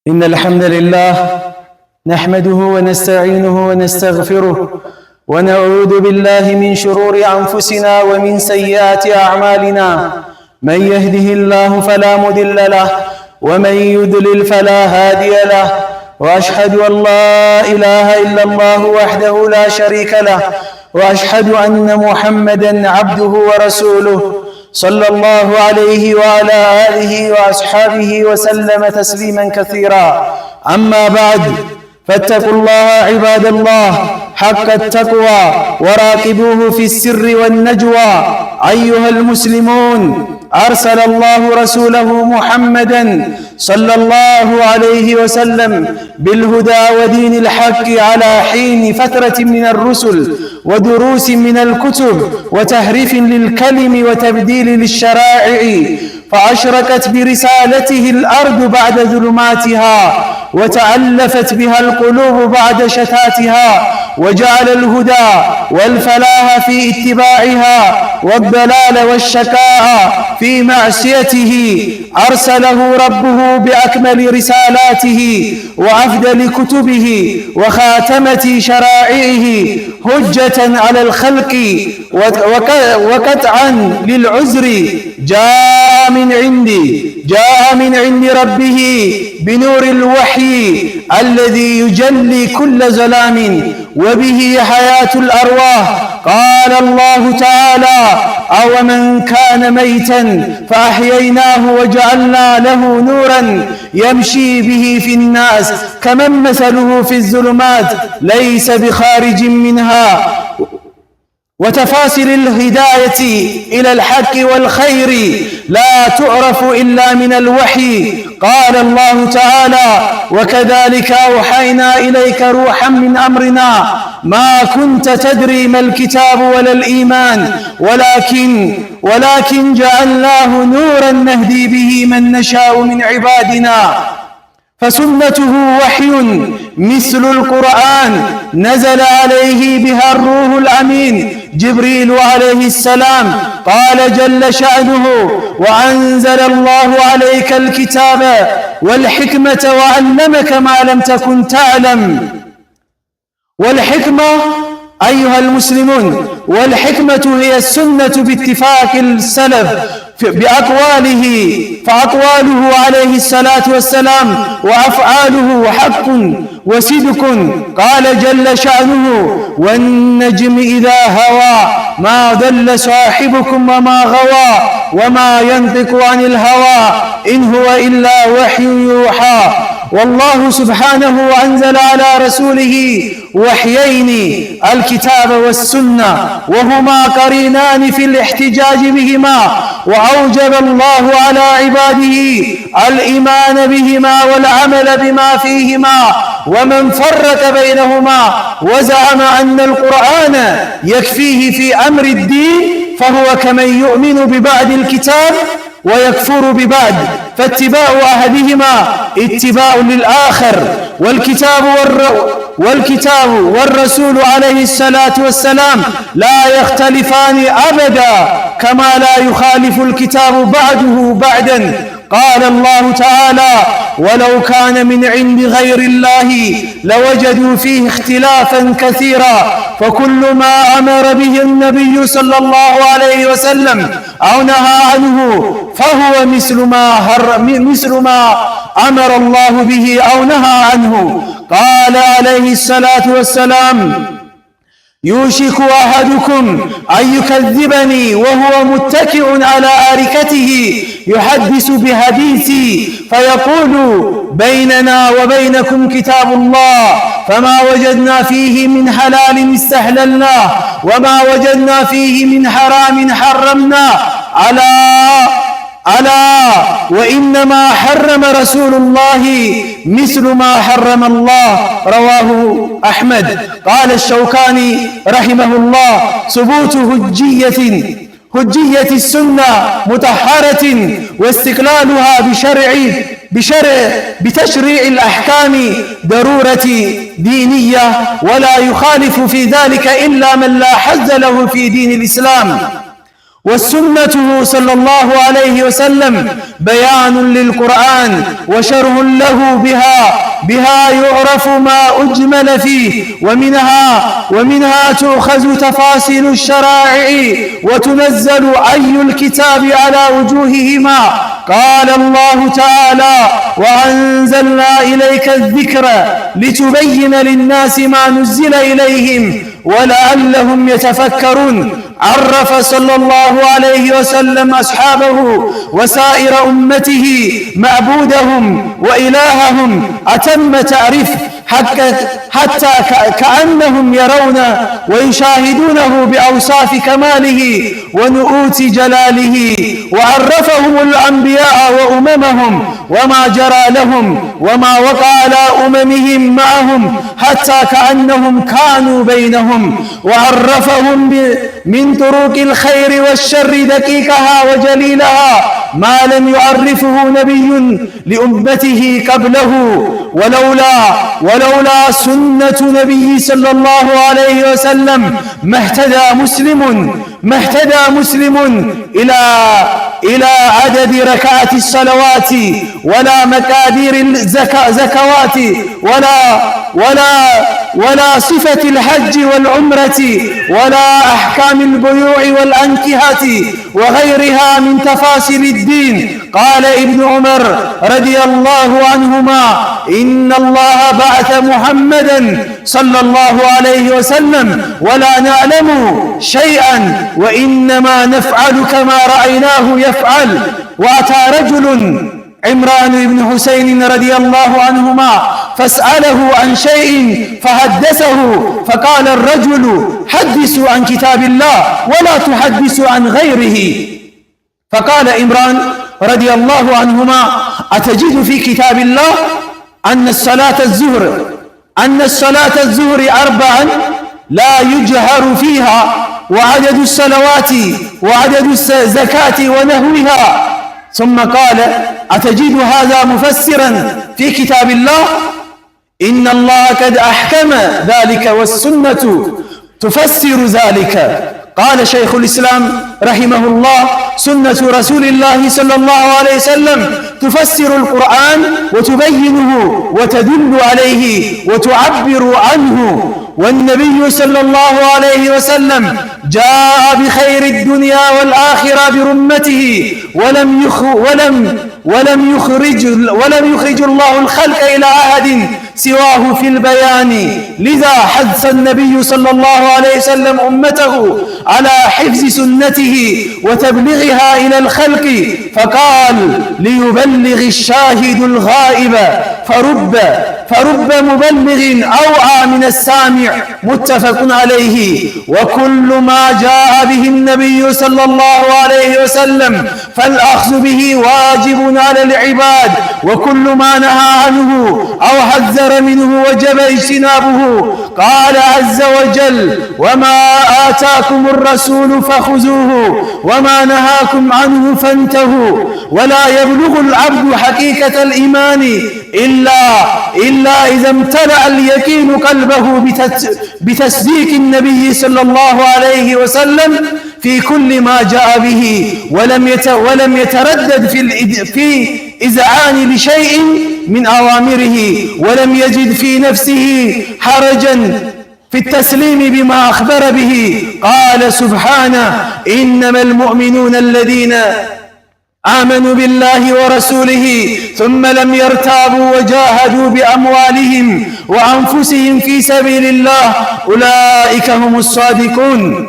إن الحمد لله نحمده ونستعينه ونستغفره ونعوذ بالله من شرور أنفسنا ومن سيئات أعمالنا. من يهده الله فلا مضل له ومن يضلل فلا هادي له، وأشهد أن لا إله إلا الله وحده لا شريك له، وأشهد أن محمدًا عبده ورسوله صلى الله عليه وعلى آله وأصحابه وسلم تسليما كثيرا. أما بعد، فاتقوا الله عباد الله حق التقوى وراقبوه في السر والنجوى. أيها المسلمون، أرسل الله رسوله محمدًا صلى الله عليه وسلم بالهدى ودين الحق على حين فترة من الرسل ودروس من الكتب وتحريف للكلم وتبديل للشرائع، فأشرقت برسالته الأرض بعد ظلماتها، وتألفت بها القلوب بعد شتاتها، وجعل الهدى والفلاح في اتباعها والضلال والشقاء في معصيته. أرسله ربه بأكمل رسالاته وأفضل كتبه وخاتمة شرائعه حجة على الخلق وقطعا للعذر. جاء من عند ربه بنور الوحي الذي يجلي كل ظلام وبه حياة الأرواح. قال الله تعالى: أو من كان ميتا فأحييناه وجعلنا له نورا يمشي به في الناس كمن مثله في الظلمات ليس بخارج منها. وتفاصيل الهداية إلى الحق والخير لا تعرف إلا من الوحي. قال الله تعالى: وكذلك أوحينا إليك روحا من أمرنا ما كنت تدري ما الكتاب ولا الإيمان ولكن جعلناه نورا نهدي به من نشاء من عبادنا. فسنته وحي مثل القرآن نزل عليه بها الروح الأمين جبريل عليه السلام. قال جل شأنه: وأنزل الله عليك الكتاب والحكمة وعلمك ما لم تكن تعلم. والحكمة أيها المسلمون، والحكمة هي السنة باتفاق السلف بأقواله، فأقواله عليه الصلاة والسلام وأفعاله حق وصدق. قال جل شأنه: والنجم إذا هوى ما ضل صاحبكم وما غوى وما ينطق عن الهوى إن هو إلا وحي يوحى. والله سبحانه أنزل على رسوله وحيين، الكتاب والسنة، وهما قرينان في الاحتجاج بهما. وأوجب الله على عباده الإيمان بهما والعمل بما فيهما. ومن فرق بينهما وزعم أن القرآن يكفيه في أمر الدين فهو كمن يؤمن ببعض الكتاب ويكفر ببعض، فاتباع أحدهما اتباع للآخر. والكتاب والرسول عليه الصلاة والسلام لا يختلفان أبدا، كما لا يخالف الكتاب بعده بعدا. قال الله تعالى: ولو كان من عند غير الله لوجدوا فيه اختلافا كثيرا. فكل ما أمر به النبي صلى الله عليه وسلم أو نهى عنه فهو مثل ما أمر الله به أو نهى عنه. قال عليه الصلاة والسلام: يوشك أحدكم أن يكذبني وهو متكئ على أريكته يحدث بحديثي فيقول: بيننا وبينكم كتاب الله فما وجدنا فيه من حلال استحللناه وما وجدنا فيه من حرام حرمناه. ألا وإنما حرم رسول الله مثل ما حرم الله. رواه أحمد. قال الشوكاني رحمه الله: ثبوت حجية السنة مطهرة واستقلالها بتشريع الأحكام ضرورة دينية، ولا يخالف في ذلك إلا من لا حظ له في دين الإسلام. وسنته صلى الله عليه وسلم بيان للقرآن وشرح له بها يعرف ما أجمل فيه، ومنها تؤخذ تفاصيل الشرائع وتنزل أي الكتاب على وجوههما. قال الله تعالى: وأنزلنا إليك الذكر لتبين للناس ما نزل إليهم ولعلهم يتفكرون. عرف صلى الله عليه وسلم أصحابه وسائر أمته معبودهم وإلههم أتم تعريف، حتى كأنهم يرون ويشاهدونه بأوصاف كماله ونؤوت جلاله. وعرفهم الأنبياء وأممهم وما جرى لهم وما وقع على أممهم معهم حتى كأنهم كانوا بينهم. وعرفهم من طرق الخير والشر دقيقها وجليلها ما لم يعرفه نبي لأمته قبله. ولولا سنة نبي صلى الله عليه وسلم ما اهتدى مسلم إلى عدد ركعات الصلوات ولا مقادير الزكوات ولا صفة الحج والعمرة ولا أحكام البيوع والأنكحة وغيرها من تفاصيل الدين. قال ابن عمر رضي الله عنهما: إن الله بعث محمدا صلى الله عليه وسلم ولا نعلم شيئا وإنما نفعل كما رأيناه يفعل. وأتى رجل عمران بن حسين رضي الله عنهما فاسأله عن شيء فحدثه، فقال الرجل: حدثوا عن كتاب الله ولا تحدثوا عن غيره. فقال عمران رضي الله عنهما: أتجد في كتاب الله أن الصلاة الظهر 4 لا يجهر فيها، وعدد الصلوات وعدد الزكاة ونحوها؟ ثم قال: أتجد هذا مفسرا في كتاب الله؟ إن الله قد أحكم ذلك والسنة تفسر ذلك. قال شيخ الإسلام رحمه الله: سنة رسول الله صلى الله عليه وسلم تفسر القرآن وتبينه وتدل عليه وتعبر عنه. والنبي صلى الله عليه وسلم جاء بخير الدنيا والآخرة برمته ولم يخرج الله الخلق إلى أحد سواه في البيان. لذا حث النبي صلى الله عليه وسلم أمته على حفظ سنته وتبليغها إلى الخلق، فقال: ليبلغ الشاهد الغائب فرب مبلغ أوعى من السامع. متفق عليه. وكل ما جاء به النبي صلى الله عليه وسلم فالأخذ به واجب على العباد، وكل ما نهى عنه أو حذر منه وجب اجتنابه. قال عز وجل: وما آتاكم الرسول فخذوه وما نهاكم عنه فانتهوا. ولا يبلغ العبد حقيقة الإيمان إلا إذا امتلأ اليقين قلبه بتصديق النبي صلى الله عليه وسلم في كل ما جاء به، ولم يتردد في إذعان لشيء من أوامره، ولم يجد في نفسه حرجا في التسليم بما أخبر به. قال سبحانه: إنما المؤمنون الذين آمنوا بالله ورسوله ثم لم يرتابوا وجاهدوا بأموالهم وأنفسهم في سبيل الله أولئك هم الصادقون.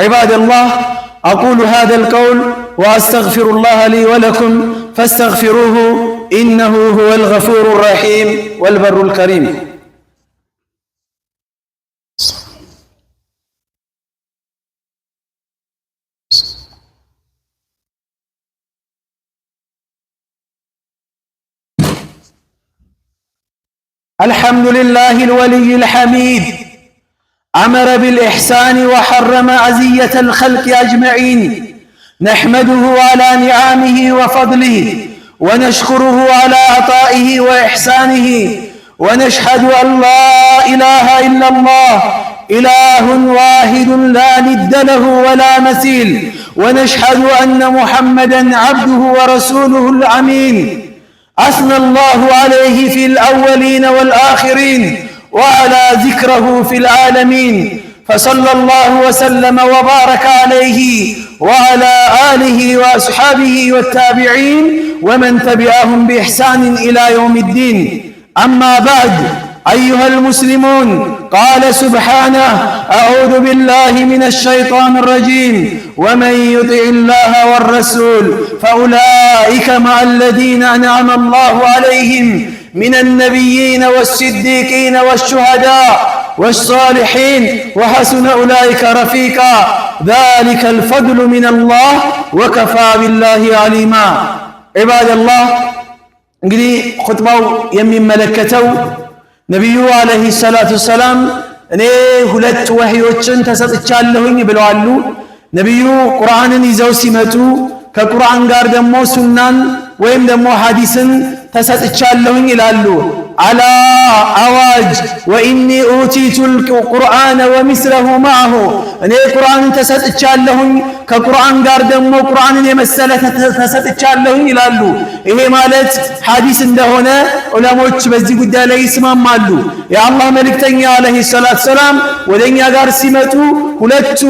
عباد الله، أقول هذا القول وأستغفر الله لي ولكم فاستغفروه إنه هو الغفور الرحيم والبر الكريم. الحمد لله الولي الحميد، أمر بالإحسان وحرم أذية الخلق أجمعين. نحمده على نعمه وفضله ونشكره على عطائه وإحسانه، ونشهد أن لا إله إلا الله إله واحد لا ند له ولا مثيل، ونشهد أن محمدًا عبده ورسوله الأمين، أثنى الله عليه في الأولين والآخرين وعلى ذكره في العالمين، فصلى الله وسلم وبارك عليه وعلى آله وأصحابه والتابعين ومن تبعهم بإحسان إلى يوم الدين. أما بعد، أيها المسلمون، قال سبحانه: أعوذ بالله من الشيطان الرجيم: ومن يطع الله والرسول فأولئك مع الذين أنعم الله عليهم من النبيين والصديقين والشهداء والصالحين وحسن أولئك رفيقا، ذلك الفضل من الله وكفى بالله عليما. عباد الله، እንግዲህ ኹጥባው የሚመለከተው ነብዩ አለይሂ ሰላቱ ሰላም እኔ ሁለት ወህዮችን ተሰጥቻለሁኝ ብለዋል። ነብዩ ቁርአንን ይዘው ሲመጡ ከቁርአን ጋር ደግሞ ሱናን ወይም ደግሞ ሐዲስን ተሰጥቻለሁኝ ይላሉ። አላ አዋጅ ወኢኒ ኡቲቱል ቁርአነ ወሚስለሁ ማሁ፣ እኔ ቁርአንን ተሰጥቻለሁኝ ከቁርአን ጋር ደግሞ ቁርአንን የመሰለ ተሰጥቻለሁኝ ይላሉ። ይሄ ማለት ሐዲስ እንደሆነ ዑለሞች በዚህ ጉዳይ ላይ ይስማማሉ። የአላህ መልእክተኛ አለይሂ ሰላቱ ሰላም ወደኛ ጋር ሲመጡ ሁለቱ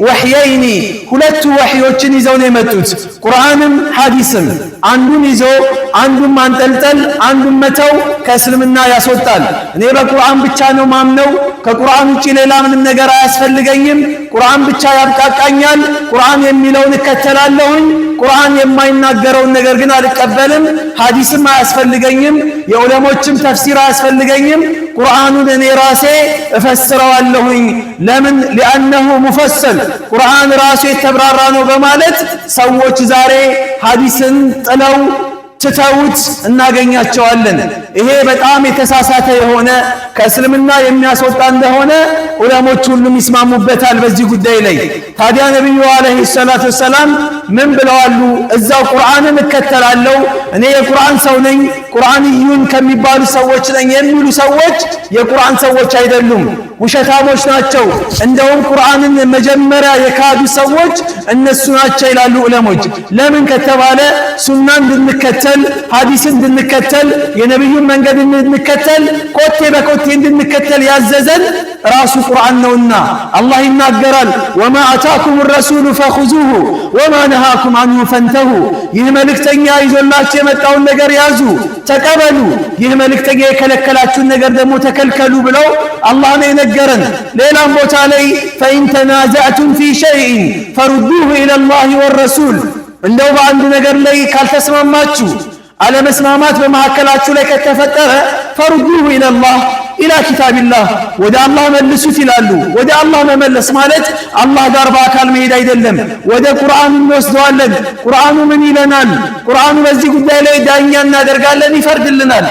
ወህየይኒ ሁለቱ ወህዮችን ይዘው ነው የመጡት፣ ቁርአንም ሐዲስም። አንዱን ይዞ አንዱን ማንጠልጠል አንዱን መተው ከእስልምና ያስወጣል። እኔ በቁርአን ብቻ ነው ማምነው፣ ከቁርአን ውጪ ሌላ ምንም ነገር አያስፈልገኝም፣ ቁርአን ብቻ ያብቃቃኛል፣ ቁርአን የሚለውን እከተላለሁኝ፣ ቁርአን የማይናገረውን ነገር ግን አልቀበልም፣ ሐዲስም አያስፈልገኝም፣ የዑለሞችም ተፍሲር አያስፈልገኝም፣ ቁርአኑን እኔ ራሴ እፈስረዋለሁኝ። ለምን? لأنه مفصل፣ ቁርአን ራሱ የተብራራ ነው በማለት ሰዎች ዛሬ ሐዲስን ጥለው ትተውት እናገኛቸዋለን። ይሄ በጣም የተሳሳተ የሆነ ከእስልምና የሚያስወጣ እንደሆነ ዑለሞች ሁሉም ይስማሙበታል በዚህ ጉዳይ ላይ። ታዲያ ነብዩ አለይሂ ሰላቱ ሰላም ምን ብለዋል? እዛው ቁርአንን እከተላለሁ፣ እኔ የቁርአን ሰው ነኝ፣ ቁርአንዩን ከሚባሉ ሰዎች ነኝ የሚሉ ሰዎች የቁርአን ሰዎች አይደሉም፣ ውሸታሞች ናቸው። እንደውም ቁርአንን መጀመሪያ የካዱ ሰዎች እነሱ ናቸው ይላሉ ዑለሞች። ለምን ከተባለ ሱናን እንድንከተል፣ ሐዲስን እንድንከተል፣ የነብዩን መንገድ እንድንከተል፣ ኮቴ በኮቴ እንድንከተል ያዘዘን ራሱ ቁርአን ነውና አላህ ይናገራል፣ ወማ አታኩም الرسول فخذوه وما نهاكم عنه فانتهوا። ይህ መልእክተኛ ይዞላችሁ የመጣውን ነገር ያዙ፣ ተቀበሉ፣ ይህ መልእክተኛ የከለከላችሁን ነገር ደግሞ ተከልከሉ ብለው አላህ ነው የነገረን። ሌላም ቦታ ላይ فإن تنازعتم في شيء فردوه إلى الله والرسول፣ እንደው በአንድ ነገር ላይ ካልተስማማችሁ አለመስማማት በመሐከላችሁ ላይ ከተፈጠረ ፈርዱሁ ኢለላህ ኢላ ኪታቢላህ፣ ወደ አላህ መልሱት ይላሉ። ወደ አላህ መመለስ ማለት አላህ ጋር በአካል መሄድ አይደለም፣ ወደ ቁርአን እንወስደዋለን። ቁርአኑ ምን ይለናል? ቁርአኑ በዚህ ጉዳይ ላይ ዳኛ እናደርጋለን፣ ይፈርድልናል።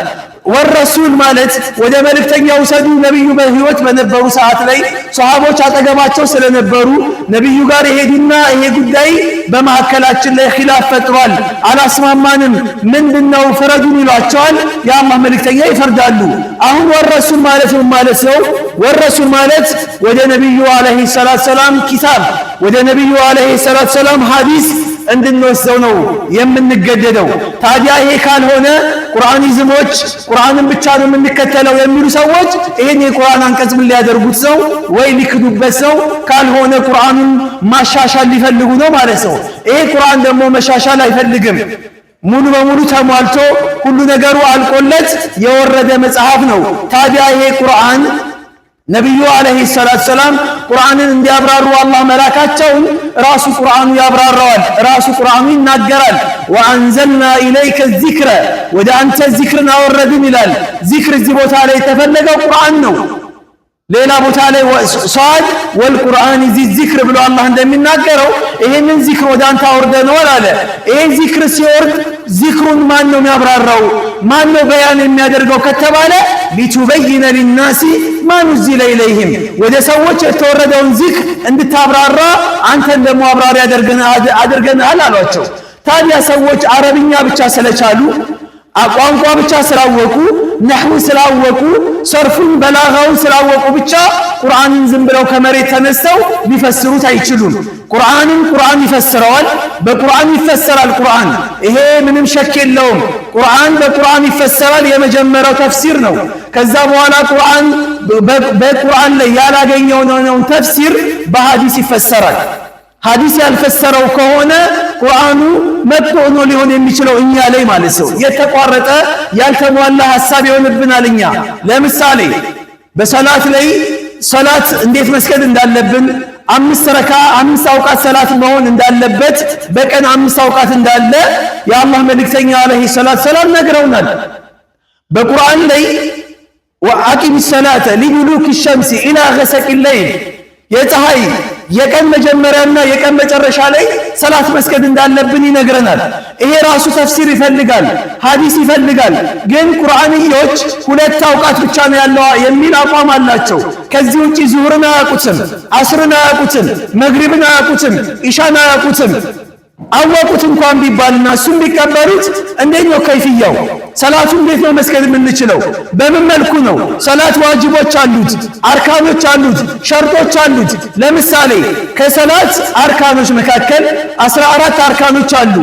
ወረሱል ማለት ወደ መልእክተኛው ውሰዱ። ነብዩ በህይወት በነበሩ ሰዓት ላይ ሷሃቦች አጠገባቸው ስለነበሩ ነብዩ ጋር ይሄዱና ይሄ ጉዳይ በመሐከላችን ላይ ኺላፍ ፈጥሯል፣ አላስማማንም፣ ምንድነው ፍረዱን ይሏቸዋል። የአላህ መልእክተኛ ይፈርዳሉ። አሁን ወረሱል ማለት ነው ማለት ነው። ወረሱል ማለት ወደ ነብዩ አለይሂ ሰላቱ ሰላም ኪታብ፣ ወደ ነብዩ አለይሂ ሰላቱ ሰላም ሐዲስ እንድንወስደው ነው የምንገደደው። ታዲያ ይሄ ካልሆነ ቁርአኒዝሞች ቁርአንን ብቻ ነው የምንከተለው የሚሉ ሰዎች ይሄን የቁርአን አንቀጽ ምን ሊያደርጉት ነው? ወይ ሊክዱበት ነው፣ ካልሆነ ቁርአኑን ማሻሻል ሊፈልጉ ነው ማለት ነው። ይሄ ቁርአን ደግሞ መሻሻል አይፈልግም። ሙሉ በሙሉ ተሟልቶ ሁሉ ነገሩ አልቆለት የወረደ መጽሐፍ ነው። ታዲያ ይሄ ቁርአን ነብዩ አለይሂ ሰላቱ ሰላም ቁርአንን እንዲያብራሩ አላህ መላካቸውን ራሱ ቁርአኑ ያብራራዋል፣ ራሱ ቁርአኑ ይናገራል። ወአንዘልና ኢለይከ ዚክረ፣ ወደ አንተ ዚክርን አወረድን ይላል። ዚክር እዚህ ቦታ ላይ የተፈለገው ቁርአን ነው። ሌላ ቦታ ላይ ሷድ ወልቁርአን ዚክር ብሎ አላህ እንደሚናገረው ይሄንን ዚክር ወደ አንተ አወርደነዋል አለ። ይሄ ዚክር ሲወርድ ዚክሩን ማን ነው የሚያብራራው? ማን ነው በያን የሚያደርገው ከተባለ ሊቱበይነ ሊናሲ ማ ኑዚለ ኢለይሂም፣ ወደ ሰዎች የተወረደውን ዚክር እንድታብራራ አንተን ደግሞ አብራሪ አድርገናል አሏቸው። ታዲያ ሰዎች አረብኛ ብቻ ስለቻሉ ቋንቋ ብቻ ስላወቁ ነህው ስላወቁ ሰርፉን በላጋውን ስላወቁ ብቻ ቁርአንን ዝም ብለው ከመሬት ተነስተው ሊፈስሩት አይችሉም። ቁርአን ይፈስረዋል። በቁርአን ይፈሰራል። ቁርአን ይሄ ምንም ሸክ የለውም። ቁርአን በቁርአን ይፈሰራል። የመጀመሪያው ተፍሲር ነው። ከዛ በኋላ ቁርአን በቁርአን ላይ ያላገኘው ተፍሲር በሐዲስ ይፈሰራል። ሐዲስ ያልፈሰረው ከሆነ ቁርአኑ መጥፎ ነው ሊሆን የሚችለው እኛ ላይ ማለት ነው። የተቋረጠ ያልተሟላ ሐሳብ ይሆንብናል እኛ። ለምሳሌ በሰላት ላይ ሰላት እንዴት መስገድ እንዳለብን 5 አውቃት ሰላት መሆን እንዳለበት በቀን 5 አውቃት እንዳለ የአላህ መልእክተኛ አለይሂ ሰላቱ ሰላም ነግረውናል። በቁርአን ላይ ወአቂም ሰላተ ሊዱሉክ ሸምሲ ኢላ ገሰቂ ለይል የፀሐይ የቀን መጀመሪያና የቀን መጨረሻ ላይ ሰላት መስገድ እንዳለብን ይነግረናል። ይሄ ራሱ ተፍሲር ይፈልጋል፣ ሐዲስ ይፈልጋል። ግን ቁርአንዮች 2 አውቃት ብቻ ነው ያለው የሚል አቋም አላቸው። ከዚህ ውጪ ዙህርን አያውቁትም፣ አስርን አያውቁትም፣ መግሪብን አያውቁትም፣ ኢሻን አያውቁትም። አወቁት እንኳን ቢባልና እሱም ቢቀበሉት እንዴት ነው ከይፍያው? ሰላቱ እንዴት ነው መስገድ የምንችለው? በምን መልኩ ነው? ሰላት ዋጅቦች አሉት፣ አርካኖች አሉት፣ ሸርጦች አሉት። ለምሳሌ ከሰላት አርካኖች መካከል 14 አርካኖች አሉ።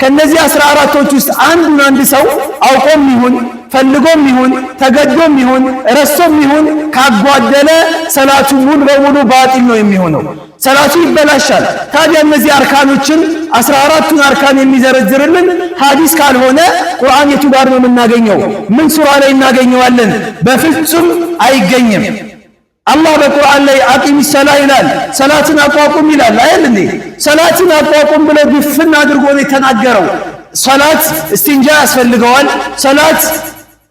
ከነዚህ 14ቶች ውስጥ አንድ ሰው አውቆም ይሁን ፈልጎም ይሁን ተገዶም ይሁን ረስቶም ይሁን ካጓደለ ሰላቱ ሙሉ በሙሉ ባጢል ነው የሚሆነው። ሰላቱ ይበላሻል። ታዲያ እነዚህ አርካኖችን 14ቱን አርካን የሚዘረዝርልን ሐዲስ ካልሆነ ቁርአን የቱ ጋር ነው የምናገኘው? ምን ሱራ ላይ እናገኘዋለን? በፍጹም አይገኝም። አላህ በቁርአን ላይ አቂም ሰላ ይላል፣ ሰላትን አቋቁም ይላል አይደል እንዴ? ሰላትን አቋቁም ብሎ ግፍና አድርጎ ነው የተናገረው። ሰላት እስቲንጃ ያስፈልገዋል። ሰላት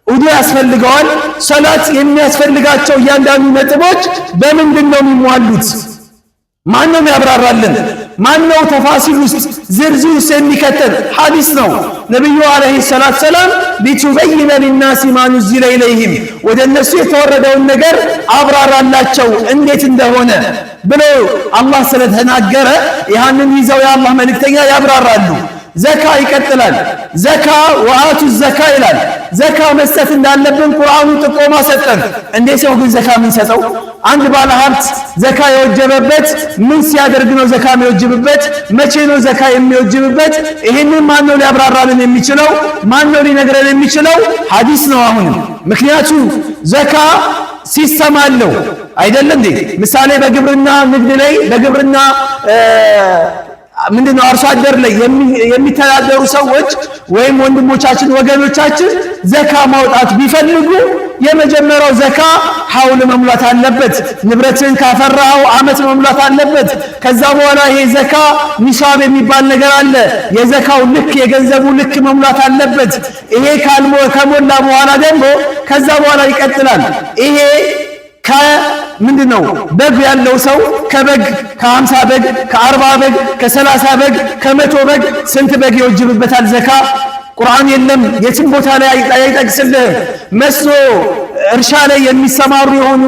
ውዱ ያስፈልገዋል። ሰላት የሚያስፈልጋቸው እያንዳንዱ ነጥቦች በምንድን ነው የሚሟሉት? ማን ነው ያብራራልን? ማን ነው ተፋሲል ውስጥ ዝርዝር ውስጥ የሚከተል? ሐዲስ ነው። ነብዩ አለይሂ ሰላቱ ሰላም ሊቱበይነ ሊናሲ ማ ኑዚለ ኢለይሂም ወደ እነሱ የተወረደውን ነገር አብራራላቸው እንዴት እንደሆነ ብሎ አላህ ስለተናገረ ያንን ይዘው የአላህ መልእክተኛ ያብራራሉ። ዘካ ይቀጥላል። ዘካ ወአቱ ዘካ ይላል። ዘካ መስጠት እንዳለብን ቁርአኑ ጥቆማ ሰጠን። እንዴት ነው ግን ዘካ ምን ሰጠው? አንድ ባለ ሀብት ዘካ የወጀበበት ምን ሲያደርግ ነው ዘካ የሚወጅብበት? መቼ ነው ዘካ የሚወጅብበት? ይሄንን ማን ነው ሊያብራራልን የሚችለው? ማን ነው ሊነግረን የሚችለው? ሐዲስ ነው። አሁንም ምክንያቱ ዘካ ሲስተም አለው አይደለም እንዴ? ምሳሌ በግብርና ንግድ ላይ በግብርና ምንድነው አርሶ አደር ላይ የሚተዳደሩ ሰዎች ወይም ወንድሞቻችን ወገኖቻችን ዘካ ማውጣት ቢፈልጉ የመጀመሪያው ዘካ ሐውል መሙላት አለበት። ንብረትን ካፈራው አመት መሙላት አለበት። ከዛ በኋላ ይሄ ዘካ ኒሳብ የሚባል ነገር አለ። የዘካው ልክ የገንዘቡ ልክ መሙላት አለበት። ይሄ ከሞላ በኋላ ደግሞ ከዛ በኋላ ይቀጥላል። ይሄ ምንድነው በግ ያለው ሰው ከበግ ከ50 በግ ከ40 በግ ከ30 በግ ከ100 በግ ስንት በግ ይወጅብበታል ዘካ? ቁርአን የለም የትም ቦታ ላይ አይጠቅስልህም። መስኖ እርሻ ላይ የሚሰማሩ የሆኑ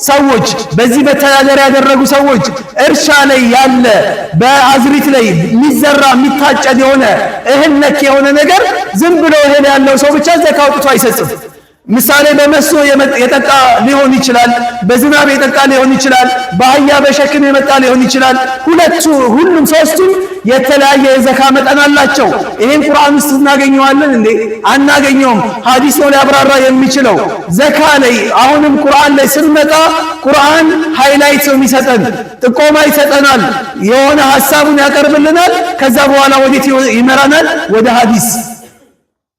ሰዎች በዚህ በተዳደር ያደረጉ ሰዎች እርሻ ላይ ያለ በአዝሪት ላይ የሚዘራ የሚታጨድ የሆነ እህል ነክ የሆነ ነገር ዝም ብሎ እህል ያለው ሰው ብቻ ዘካ አውጥቶ አይሰጥም። ምሳሌ በመስኖ የጠጣ ሊሆን ይችላል፣ በዝናብ የጠጣ ሊሆን ይችላል፣ በአህያ በሸክም የመጣ ሊሆን ይችላል። ሁሉም ሶስቱም የተለያየ የዘካ መጠን አላቸው። ይሄን ቁርአን ውስጥ እናገኘዋለን እንዴ? አናገኘውም። ሐዲስ ነው ሊያብራራ የሚችለው ዘካ ላይ። አሁንም ቁርአን ላይ ስንመጣ ቁርአን ሃይላይት ነው የሚሰጠን፣ ጥቆማ ይሰጠናል፣ የሆነ ሐሳቡን ያቀርብልናል። ከዛ በኋላ ወዴት ይመራናል?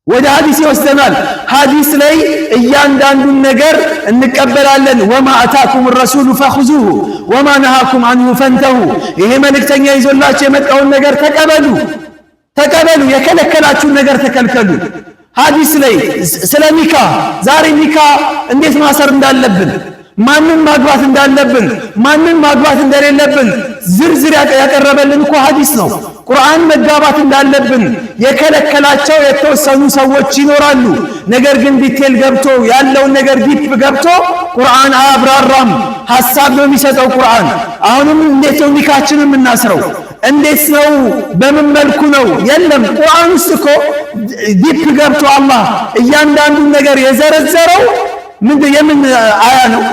ወደ ሐዲስ ይወስደናል። ሐዲስ ላይ እያንዳንዱን ነገር እንቀበላለን። ወማ አታኩም ረሱሉ ፈኹዙሁ ወማ ነሃኩም አንሁ ፈንተሁ። ይሄ መልእክተኛ ይዞላችሁ የመጣውን ነገር ተቀበሉ፣ የከለከላችሁን ነገር ተከልከሉ። ሐዲስ ላይ ስለ ኒካህ ዛሬ ኒካህ እንዴት ማሰር እንዳለብን፣ ማንን ማግባት እንዳለብን፣ ማንን ማግባት እንደሌለብን ዝርዝር ያቀረበልን እኮ ሐዲስ ነው። ቁርአን መጋባት እንዳለብን የከለከላቸው የተወሰኑ ሰዎች ይኖራሉ። ነገር ግን ዲቴል ገብቶ ያለውን ነገር ዲፕ ገብቶ ቁርአን አያብራራም። ሐሳብ ነው የሚሰጠው ቁርአን። አሁንም እንዴት ነው ኒካችንን የምናስረው? እንዴት ነው በምን መልኩ ነው? የለም ቁርአን ውስጥ እኮ ዲፕ ገብቶ አላህ እያንዳንዱን ነገር የዘረዘረው የምን አያ ነው?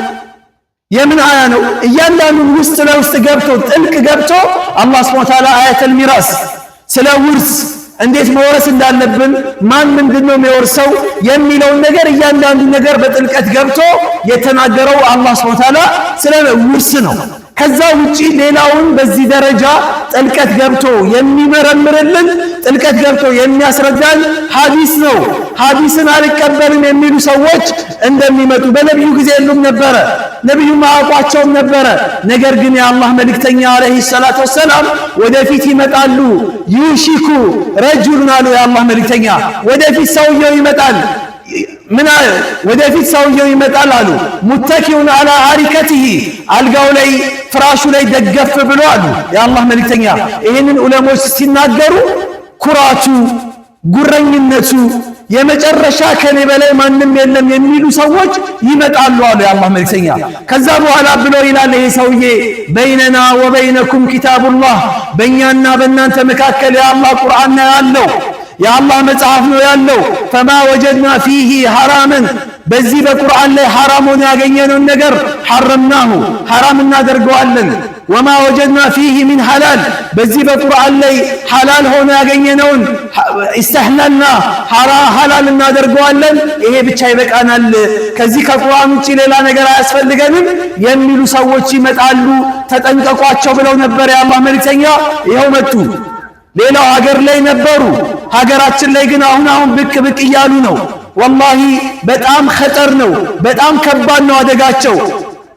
የምን አያ ነው? እያንዳንዱን ውስጥ ለውስጥ ገብቶ ጥልቅ ገብቶ አላህ ሱብሓነሁ ወተዓላ አያተል ሚራስ ስለ ውርስ እንዴት መወረስ እንዳለብን ማን ምንድነው የሚወርሰው የሚለውን ነገር እያንዳንዱን ነገር በጥልቀት ገብቶ የተናገረው አላህ ሱብሓነሁ ወተዓላ ስለ ውርስ ነው። ከዛ ውጪ ሌላውን በዚህ ደረጃ ጥልቀት ገብቶ የሚመረምርልን ጥልቀት ገብቶ የሚያስረዳን ሐዲስ ነው። ሐዲስን አልቀበልም የሚሉ ሰዎች እንደሚመጡ በነብዩ ጊዜ የሉም ነበረ፣ ነብዩ ማያውቋቸውም ነበረ። ነገር ግን የአላህ መልእክተኛ አለይሂ ሰላቱ ወሰላም ወደፊት ይመጣሉ። ዩሺኩ ረጁሉን አሉ የአላህ መልእክተኛ፣ ወደፊት ሰውየው ይመጣል። ምን ወደፊት ሰውየው ይመጣል አሉ። ሙተኪውን አላ አሪከቲሂ አልጋው ላይ ፍራሹ ላይ ደገፍ ብሎ አሉ የአላህ መልእክተኛ። ይህንን ዑለሞች ሲናገሩ ኩራቱ፣ ጉረኝነቱ የመጨረሻ ከኔ በላይ ማንም የለም የሚሉ ሰዎች ይመጣሉ አሉ የአላህ መልእክተኛ። ከዛ በኋላ ብሎ ይላል ይሄ ሰውዬ በይነና ወበይነኩም ኪታቡላህ፣ በእኛና በእናንተ መካከል የአላህ ቁርአን ነው ያለው፣ የአላህ መጽሐፍ ነው ያለው። ፈማ ወጀድና ፊሂ ሐራመን፣ በዚህ በቁርአን ላይ ሐራም ሆኖ ያገኘነውን ነገር ሐረምናሁ ሐራም እናደርገዋለን። ወማ ወጀድና ፊሂ ሚን ሐላል፣ በዚህ በቁርአን ላይ ሐላል ሆኖ ያገኘነውን ኢስተህለልና ሐላል እናደርገዋለን። ይሄ ብቻ ይበቃናል፣ ከዚህ ከቁርአን ውጪ ሌላ ነገር አያስፈልገንም የሚሉ ሰዎች ይመጣሉ፣ ተጠንቀቋቸው ብለው ነበር የአላህ መልእክተኛ። ይኸው መጡ። ሌላው ሀገር ላይ ነበሩ፣ ሀገራችን ላይ ግን አሁን ብቅ ብቅ እያሉ ነው። ወላሂ በጣም ኸጠር ነው፣ በጣም ከባድ ነው አደጋቸው።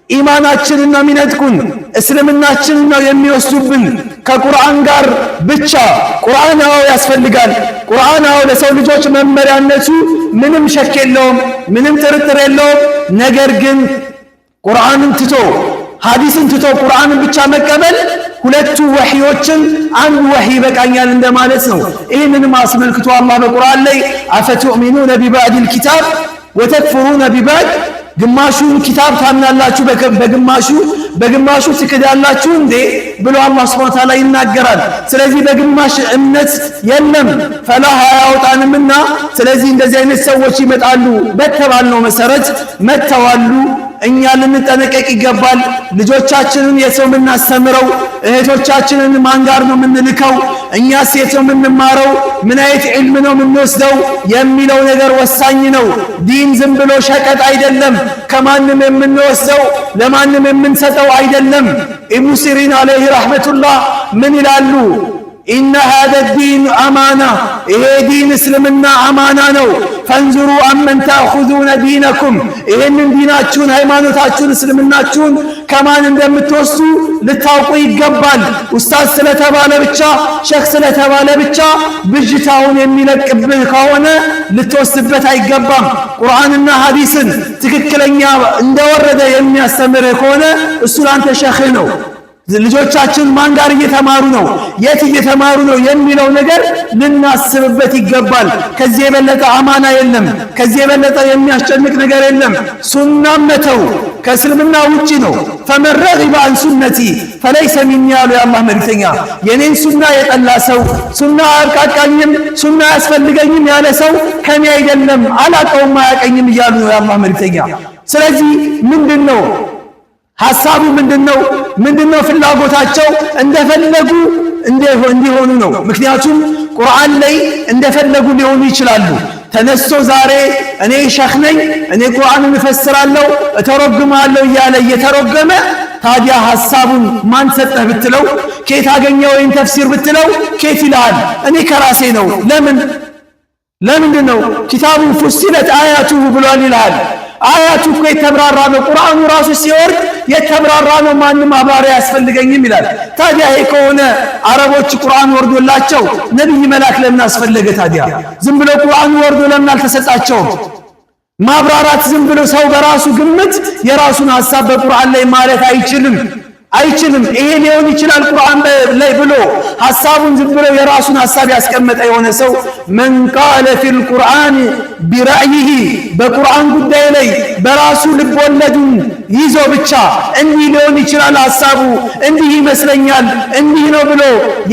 ኢማናችንን ነው የሚነጥቁን፣ እስልምናችንን ነው የሚወስዱብን። ከቁርአን ጋር ብቻ ቁርአን ያስፈልጋል። ቁርአን ለሰው ልጆች መመሪያነቱ ምንም ሸክ የለውም፣ ምንም ጥርጥር የለውም። ነገር ግን ቁርአንን ትቶ ሐዲስን ትቶ ቁርአንን ብቻ መቀበል ሁለቱ ወህዮችን አንዱ ወህይ ይበቃኛል እንደማለት ነው። ይህንንም አስመልክቶ አላህ በቁርአን ላይ አፈቱእሚኑነ ቢባዕዲል ኪታብ ወተክፉሩነ ቢባዕድ፣ ግማሹን ኪታብ ታምናላችሁ በግማሹ ትክዳላችሁ እንዴ ብሎ አላህ ሱብሓነሁ ወተዓላ ይናገራል። ስለዚህ በግማሽ እምነት የለም ፈላህ አያወጣንምና፣ ስለዚህ እንደዚህ አይነት ሰዎች ይመጣሉ። በተባልነው መሰረት መተዋሉ። እኛ ልንጠነቀቅ ይገባል። ልጆቻችንን የሰው የምናስተምረው፣ እህቶቻችንን ማን ጋር ነው የምንልከው፣ እኛስ የሰው የምንማረው፣ ምን አይነት ዒልም ነው የምንወስደው የሚለው ነገር ወሳኝ ነው። ዲን ዝም ብሎ ሸቀጥ አይደለም። ከማንም የምንወስደው ለማንም የምንሰጠው አይደለም። ኢብኑ ሲሪን አለይሂ ረሕመቱላህ ምን ይላሉ? ኢነ ሃዘ ዲን አማና፣ ይሄ ዲን እስልምና አማና ነው። ፈንዙሩ አመን ተእኹዙነ ዲነኩም፣ ይህንን ዲናችሁን ሃይማኖታችሁን እስልምናችሁን ከማን እንደምትወስዱ ልታውቁ ይገባል። ኡስታዝ ስለተባለ ብቻ ሸክ ስለተባለ ብቻ ብዥታውን የሚለቅብህ ከሆነ ልትወስድበት አይገባም። ቁርአንና ሐዲስን ትክክለኛ እንደወረደ የሚያስተምርህ ከሆነ እሱ ላንተ ሸኽህ ነው። ልጆቻችን ማን ጋር እየተማሩ ነው፣ የት እየተማሩ ነው የሚለው ነገር ልናስብበት ይገባል። ከዚህ የበለጠ አማና የለም። ከዚህ የበለጠ የሚያስጨንቅ ነገር የለም። ሱናን መተው ከእስልምና ውጪ ነው። ፈመን ረጊበ አን ሱነቲ ፈለይሰ ሚኒ ያሉ የአላህ መልእክተኛ፣ የኔን ሱና የጠላ ሰው፣ ሱና አያቃቃኝም፣ ሱና አያስፈልገኝም ያለ ሰው ከኔ አይደለም፣ አላቀውም፣ አያቀኝም እያሉ ነው የአላህ መልእክተኛ። ስለዚህ ምንድነው ሐሳቡ? ምንድነው ፍላጎታቸው? እንደፈለጉ እንዲሆኑ ነው። ምክንያቱም ቁርአን ላይ እንደፈለጉ ሊሆኑ ይችላሉ። ተነስቶ ዛሬ እኔ ሸኽ ነኝ፣ እኔ ቁርአንን እፈስራለሁ እተረጉማለሁ እያለ እየተረጎመ ታዲያ ሐሳቡን ማን ሰጠህ ብትለው፣ ኬት አገኘው ወይም ተፍሲር ብትለው ኬት ይልሃል? እኔ ከራሴ ነው። ለምንድነው ኪታቡ ፉሲለት አያቱሁ ብሏል ይልሃል። አያቱ እኮ የተብራራ ነው። ቁርአኑ ራሱ ሲወርድ የተብራራ ነው። ማንም ማብራሪያ አያስፈልገኝም ይላል። ታዲያ ይሄ ከሆነ አረቦች ቁርአን ወርዶላቸው ነብይ መላክ ለምን አስፈለገ? ታዲያ ዝም ብሎ ቁርአኑ ወርዶ ለምን አልተሰጣቸውም? ማብራራት ዝም ብሎ ሰው በራሱ ግምት የራሱን ሐሳብ በቁርአን ላይ ማለት አይችልም ይሄ ሊሆን ይችላል ቁርአን ላይ ብሎ ሐሳቡን ዝም ብሎ የራሱን ሐሳብ ያስቀመጠ የሆነ ሰው من قال في القرآن برأيه በቁርአን ጉዳይ ላይ በራሱ ልቦለዱን ይዞ ብቻ እንዲህ ሊሆን ይችላል ሐሳቡ እንዲህ ይመስለኛል እንዲህ ነው ብሎ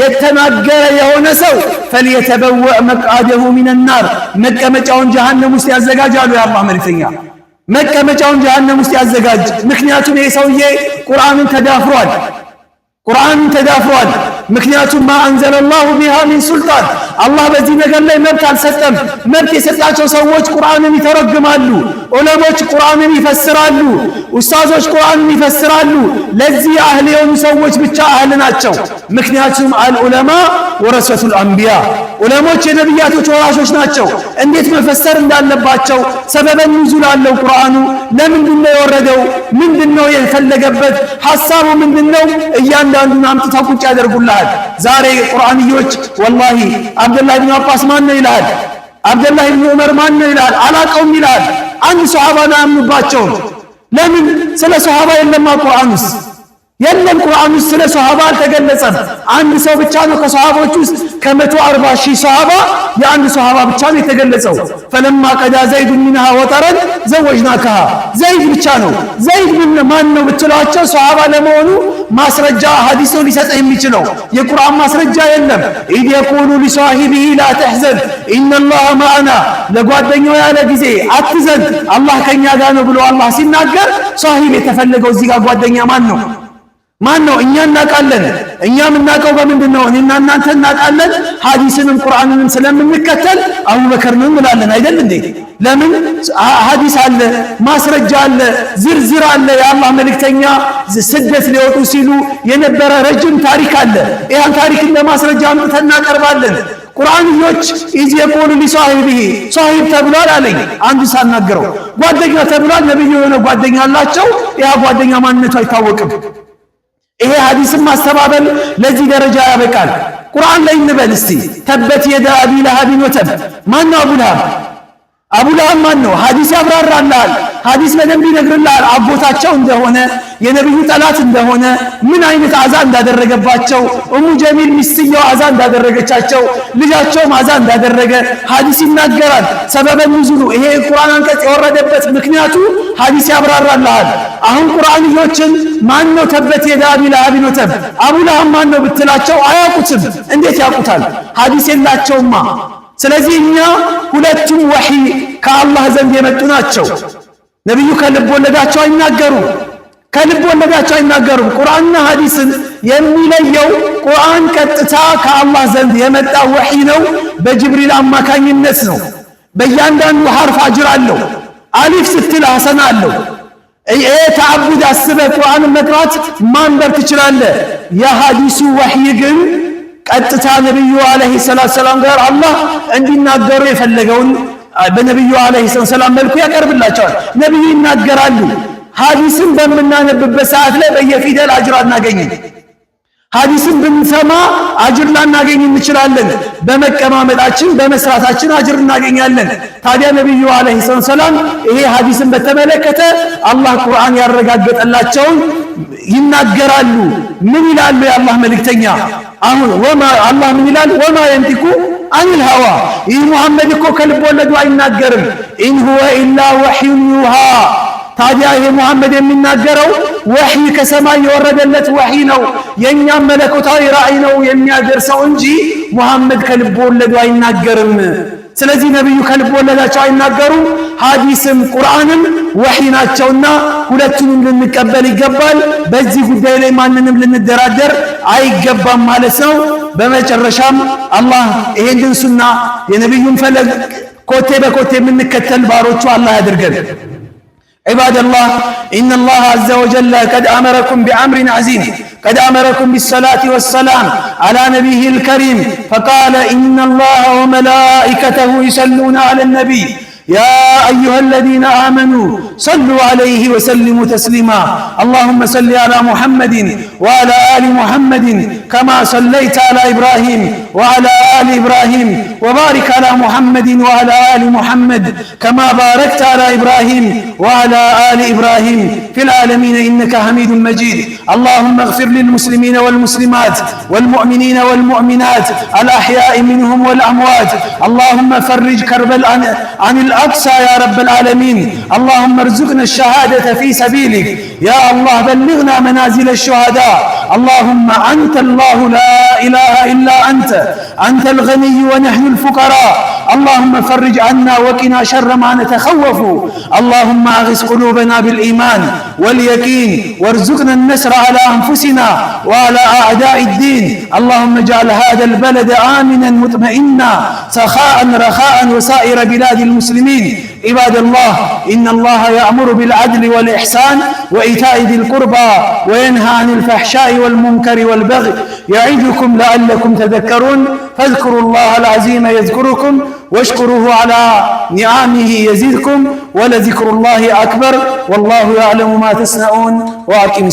የተናገረ የሆነ ሰው فليتبوأ مقعده من النار መቀመጫውን ጀሃነም ውስጥ ያዘጋጃሉ የአላህ መልእክተኛ መቀመጫውን ጀሃነም ውስጥ ያዘጋጅ ምክንያቱም ይሄ ሰውዬ ቁርአንን ተዳፍሯል ምክንያቱም ما انزل الله بها من سلطان አላህ በዚህ ነገር ላይ መብት አልሰጠም መብት የሰጣቸው ሰዎች ቁርአንን ይተረጉማሉ ዑለሞች ቁርአንን ይፈስራሉ ኡስታዞች ቁርአንን ይፈስራሉ ለዚህ አህል የሆኑ ሰዎች ብቻ አህል ናቸው ምክንያቱም አልዑለማ ወረሰቱል አንቢያ ዑለሞች የነብያቶች ወራሾች ናቸው እንዴት መፈሰር እንዳለባቸው ሰበበን ኑዙል አለው ቁርአኑ ለምንድነው የወረደው ምንድነው የፈለገበት ሐሳቡ ምንድነው እያንዳንዱን አምጥተው ቁጭ ያደርጉልሃል ዛሬ ቁርአንዮች ወላሂ አብዱላህ ኢብኑ አባስ ማን ነው ይላል አብዱላህ ኢብኑ ዑመር ማን ነው ይላል አላቀውም ይላል አንድ ሱሐባ ነው ያምኑባቸው ለምን ስለ ሱሐባ የለም ቁርአንስ የለም ቁርአን ውስጥ ስለ ሱሐባ አልተገለጸም አንድ ሰው ብቻ ነው ከሱሐቦች ውስጥ ከ140,000 ሱሐባ የአንድ ሱሐባ ብቻ ነው የተገለጸው فلما قضى زيد منها وطرا زوجناكها ዘይድ ብቻ ነው ዘይድ ማን ነው ብትሏቸው ሱሐባ ለመሆኑ ማስረጃ ሐዲስ ነው ሊሰጥ የሚችለው የቁርአን ማስረጃ የለም ኢድ يقول لصاحبه لا تحزن ان الله معنا ለጓደኛው ያለ ጊዜ አትዘን አላህ ከኛ ጋር ነው ብሎ አላህ ሲናገር ሷሂብ የተፈለገው እዚህ ጋር ጓደኛ ማን ነው እኛ እናቃለን እኛም እናቀው በምንድነው እኔና እናንተ እናቃለን ሐዲስንም ቁርአንንም ስለምንከተል አቡበከር ነው እንላለን አይደል እንዴ ለምን ሐዲስ አለ ማስረጃ አለ ዝርዝር አለ የአላህ መልእክተኛ ስደት ሊወጡ ሲሉ የነበረ ረጅም ታሪክ አለ ያን ታሪክ ለማስረጃ አምጥተን እናቀርባለን ቁርአንዮች ኢዝ የቆሉ ሊሷሂቢሂ ሷሂብ ተብሏል አለኝ አንዱ ሳናገረው ጓደኛ ተብሏል ነብዩ የሆነ ጓደኛ አላቸው ያ ጓደኛ ማንነቱ አይታወቅም ይሄ ሐዲስም ማስተባበል ለዚህ ደረጃ ያበቃል ቁርአን ላይ እንበል እስቲ ተበት የዳ አቢ ለሃብ ወተብ ማን ነው አቡ ለሃብ ማን ነው ሐዲስ ያብራራልሃል ሐዲስ በደንብ ይነግርልሃል አቦታቸው እንደሆነ የነብዩ ጠላት እንደሆነ ምን አይነት አዛ እንዳደረገባቸው ኡሙ ጀሚል ሚስትየው አዛ እንዳደረገቻቸው ልጃቸው አዛ እንዳደረገ ሐዲስ ይናገራል ሰበበ ኑዙሉ ይሄ ቁርአን አንቀጽ የወረደበት ምክንያቱ ሐዲስ ያብራራልሃል አሁን ቁርአንዮችን ማን ነው ተበት የዳ አቢ ለሃብ ወተብ አቡ ለሃብ ማን ነው ብትላቸው አያውቁትም እንዴት ያውቁታል ሐዲስ የላቸውማ ስለዚህ እኛ ሁለቱም ወህይ ከአላህ ዘንድ የመጡ ናቸው ነብዩ ከልብ ወለዳቸው አይናገሩም ቁርአንና ሐዲስን የሚለየው ቁርአን ቀጥታ ከአላህ ዘንድ የመጣ ወህይ ነው በጅብሪል አማካኝነት ነው በእያንዳንዱ ሐርፍ አጅር አለው አሊፍ ስትል ሐሰና አለው ተዓቡድ አስበህ ቁርአን መቅራት ማንበብ ትችላለህ የሐዲሱ ወህይ ግን ቀጥታ ነብዩ አለይሂ ሰላም ጋር አላህ እንዲናገሩ የፈለገውን በነብዩ አለይሂ ሰላም መልኩ ያቀርብላቸዋል ነብዩ ይናገራሉ ሐዲስን በመናነብበት ሰዓት ላይ በየፊደል አጅር አናገኝም ሐዲስን ብንሰማ አጅር ላናገኝ እንችላለን በመቀማመጣችን በመስራታችን አጅር እናገኛለን ታዲያ ነብዩ አለይሂ ሰላም ይሄ ሐዲስን በተመለከተ አላህ ቁርአን ያረጋገጠላቸው ይናገራሉ ምን ይላሉ የአላህ መልእክተኛ አሁን አላህ ምን ይላል ወማ ينطق عن الهوى ይህ ሙሐመድ እኮ ከልብ ወለዱ አይናገርም ኢን ሁወ ኢላ ወህይ ዩሃ ታዲያ ይሄ ሙሐመድ የሚናገረው ወህይ ከሰማይ የወረደለት ወህይ ነው የኛም መለኮታዊ ራእይ ነው የሚያደርሰው እንጂ ሙሐመድ ከልብ ወለዱ አይናገርም ስለዚህ ነብዩ ከልብ ወለዳቸው አይናገሩም ሐዲስም ቁርአንም ወህይ ናቸውና ሁለቱንም ልንቀበል ይገባል በዚህ ጉዳይ ላይ ማንንም ልንደራደር አይገባም ማለት ነው በመጨረሻም አላህ ይሄንን ሱና የነብዩን ፈለግ ኮቴ በኮቴ የምንከተል ባሮቹ አላህ ያድርገን عباد الله إن الله عز وجل قد أمركم بأمر عظيم قد أمركم بالصلاة والسلام على نبيه الكريم فقال إن الله وملائكته يصلون على النبي يا أيها الذين آمنوا صلوا عليه وسلموا تسليما اللهم صل على محمد وعلى آل محمد كما صليت على إبراهيم وعلى آل إبراهيم وبارك على محمد وعلى آل محمد كما باركت على إبراهيم وعلى آل إبراهيم في العالمين إنك حميد مجيد. اللهم اغفر للمسلمين والمسلمات والمؤمنين والمؤمنات الأحياء منهم والأموات. اللهم فرج كرب عن الأقصى يا رب العالمين. اللهم ارزقنا الشهادة في سبيلك يا الله. بلغنا منازل الشهداء. اللهم أنت الله لا إله إلا أنت الغني ونحن الفقراء. اللهم فرج عنا وقنا شر ما نتخوف. اللهم أغث قلوبنا بالإيمان واليقين وارزقنا النصر على أنفسنا وعلى أعداء الدين. اللهم اجعل هذا البلد آمنا مطمئنا سخاء رخاء وسائر بلاد المسلمين. عباد الله إن الله يأمر بالعدل والإحسان وإيتاء ذي القربى وينهى عن الفحشاء والمنكر والبغي يعظكم لعلكم تذكرون. فاذكروا الله العظيم يذكركم واشكروه على نعمه يزدكم ولذكر الله أكبر والله يعلم ما تصنعون. وأقم